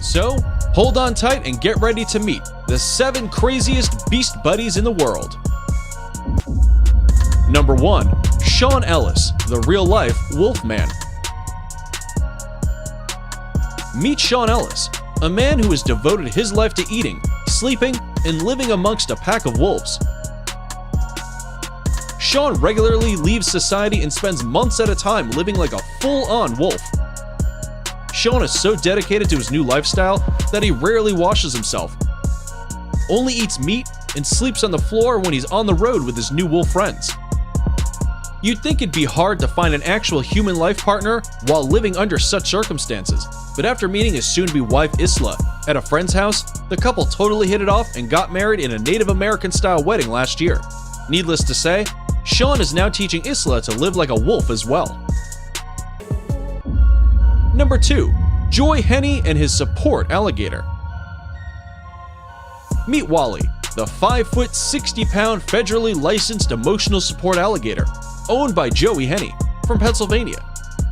So, hold on tight and get ready to meet the 7 craziest beast buddies in the world. Number 1. Sean Ellis, the real-life Wolfman. Meet Sean Ellis, a man who has devoted his life to eating, sleeping, and living amongst a pack of wolves. Sean regularly leaves society and spends months at a time living like a full-on wolf. Sean is so dedicated to his new lifestyle that he rarely washes himself, only eats meat, and sleeps on the floor when he's on the road with his new wolf friends. You'd think it'd be hard to find an actual human life partner while living under such circumstances, but after meeting his soon-to-be wife Isla at a friend's house, the couple totally hit it off and got married in a Native American-style wedding last year. Needless to say, Sean is now teaching Isla to live like a wolf as well. Number 2. Joy Henney and his support alligator. Meet Wally, the 5-foot, 60-pound federally licensed emotional support alligator, owned by Joey Henney from Pennsylvania.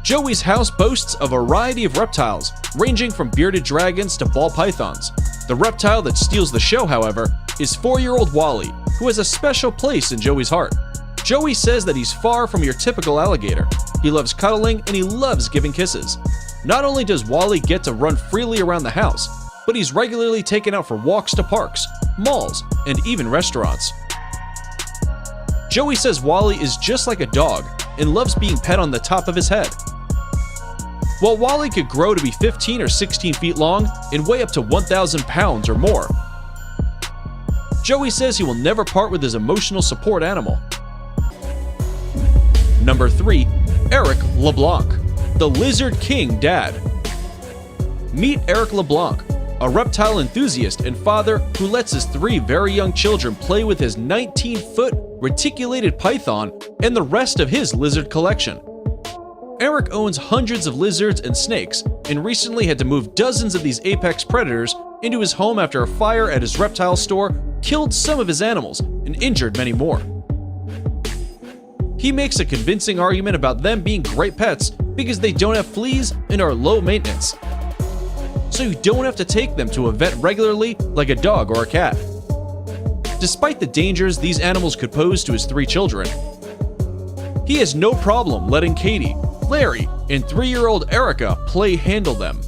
Joey's house boasts a variety of reptiles, ranging from bearded dragons to ball pythons. The reptile that steals the show, however, is 4-year-old Wally, who has a special place in Joey's heart. Joey says that he's far from your typical alligator. He loves cuddling and he loves giving kisses. Not only does Wally get to run freely around the house, but he's regularly taken out for walks to parks, malls, and even restaurants. Joey says Wally is just like a dog and loves being pet on the top of his head. While Wally could grow to be 15 or 16 feet long and weigh up to 1,000 pounds or more, Joey says he will never part with his emotional support animal. Number 3. Eric LeBlanc, the Lizard King Dad. Meet Eric LeBlanc, a reptile enthusiast and father who lets his 3 very young children play with his 19-foot reticulated python and the rest of his lizard collection. Eric owns hundreds of lizards and snakes and recently had to move dozens of these apex predators into his home after a fire at his reptile store killed some of his animals and injured many more. He makes a convincing argument about them being great pets because they don't have fleas and are low maintenance, so you don't have to take them to a vet regularly like a dog or a cat. Despite the dangers these animals could pose to his 3 children, he has no problem letting Katie, Larry, and 3-year-old Erica play handle them.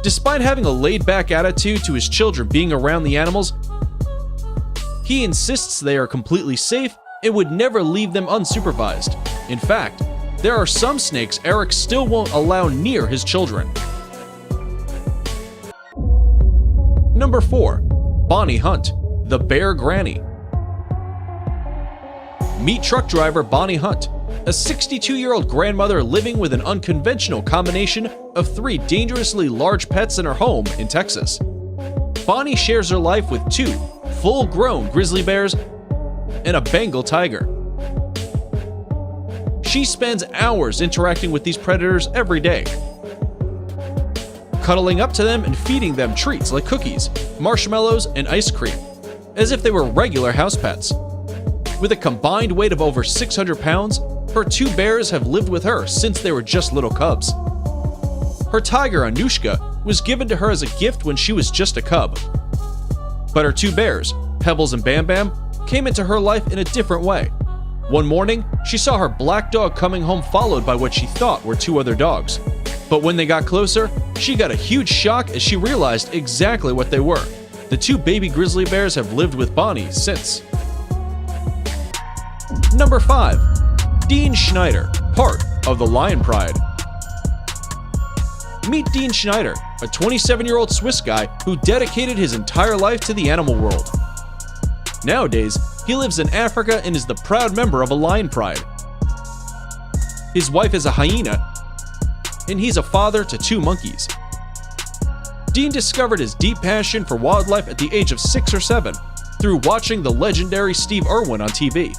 Despite having a laid-back attitude to his children being around the animals, he insists they are completely safe and would never leave them unsupervised. In fact, there are some snakes Eric still won't allow near his children. Number 4. Bonnie Hunt, the Bear Granny. Meet truck driver Bonnie Hunt, a 62-year-old grandmother living with an unconventional combination of 3 dangerously large pets in her home in Texas. Bonnie shares her life with 2 full-grown grizzly bears and a Bengal tiger. She spends hours interacting with these predators every day, cuddling up to them and feeding them treats like cookies, marshmallows, and ice cream, as if they were regular house pets. With a combined weight of over 600 pounds, her 2 bears have lived with her since they were just little cubs. Her tiger, Anushka, was given to her as a gift when she was just a cub. But her 2 bears, Pebbles and Bam Bam, came into her life in a different way. One morning, she saw her black dog coming home followed by what she thought were 2 other dogs. But when they got closer, she got a huge shock as she realized exactly what they were. The 2 baby grizzly bears have lived with Bonnie since. Number 5. Dean Schneider, part of the Lion Pride. Meet Dean Schneider, a 27-year-old Swiss guy who dedicated his entire life to the animal world. Nowadays, he lives in Africa and is the proud member of a Lion Pride. His wife is a hyena, and he's a father to 2 monkeys. Dean discovered his deep passion for wildlife at the age of 6 or 7 through watching the legendary Steve Irwin on TV.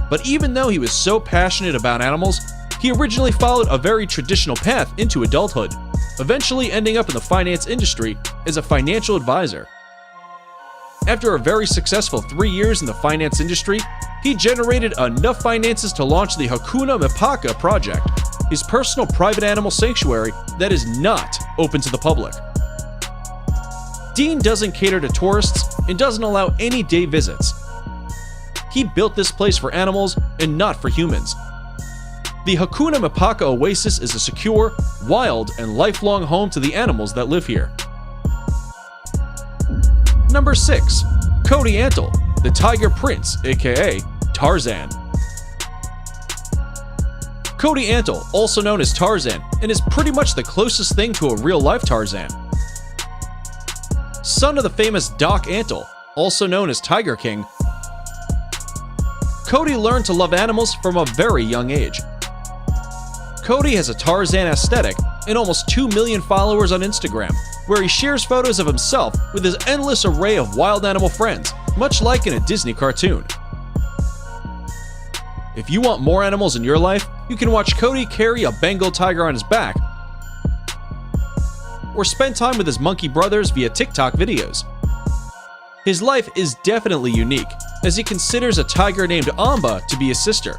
But even though he was so passionate about animals, he originally followed a very traditional path into adulthood, eventually ending up in the finance industry as a financial advisor. After a very successful 3 years in the finance industry, he generated enough finances to launch the Hakuna Mipaka project, his personal private animal sanctuary that is not open to the public. Dean doesn't cater to tourists and doesn't allow any day visits. He built this place for animals and not for humans. The Hakuna Mipaka Oasis is a secure, wild, and lifelong home to the animals that live here. Number 6. Cody Antle, the Tiger Prince, aka Tarzan. Cody Antle, also known as Tarzan, and is pretty much the closest thing to a real-life Tarzan. Son of the famous Doc Antle, also known as Tiger King, Cody learned to love animals from a very young age. Cody has a Tarzan aesthetic and almost 2 million followers on Instagram, where he shares photos of himself with his endless array of wild animal friends, much like in a Disney cartoon. If you want more animals in your life, you can watch Cody carry a Bengal tiger on his back, or spend time with his monkey brothers via TikTok videos. His life is definitely unique, as he considers a tiger named Amba to be his sister.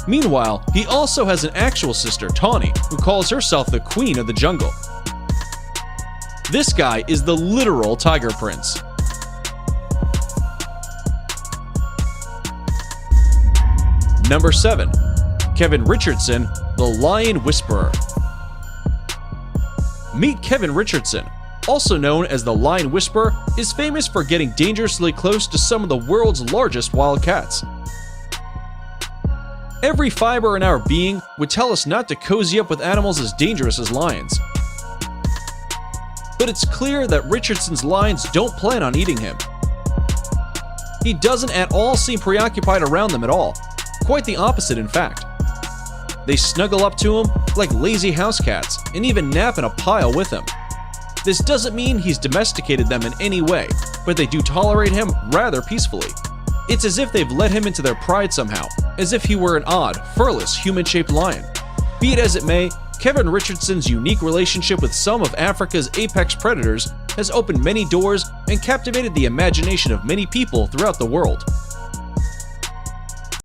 Meanwhile, he also has an actual sister, Tawny, who calls herself the Queen of the Jungle. This guy is the literal Tiger Prince. Number 7. Kevin Richardson, the Lion Whisperer. Meet Kevin Richardson, also known as the Lion Whisperer, is famous for getting dangerously close to some of the world's largest wild cats. Every fiber in our being would tell us not to cozy up with animals as dangerous as lions. But it's clear that Richardson's lions don't plan on eating him. He doesn't at all seem preoccupied around them at all. Quite the opposite, in fact. They snuggle up to him like lazy house cats and even nap in a pile with him. This doesn't mean he's domesticated them in any way, but they do tolerate him rather peacefully. It's as if they've let him into their pride somehow, as if he were an odd, furless, human-shaped lion. Be it as it may, Kevin Richardson's unique relationship with some of Africa's apex predators has opened many doors and captivated the imagination of many people throughout the world.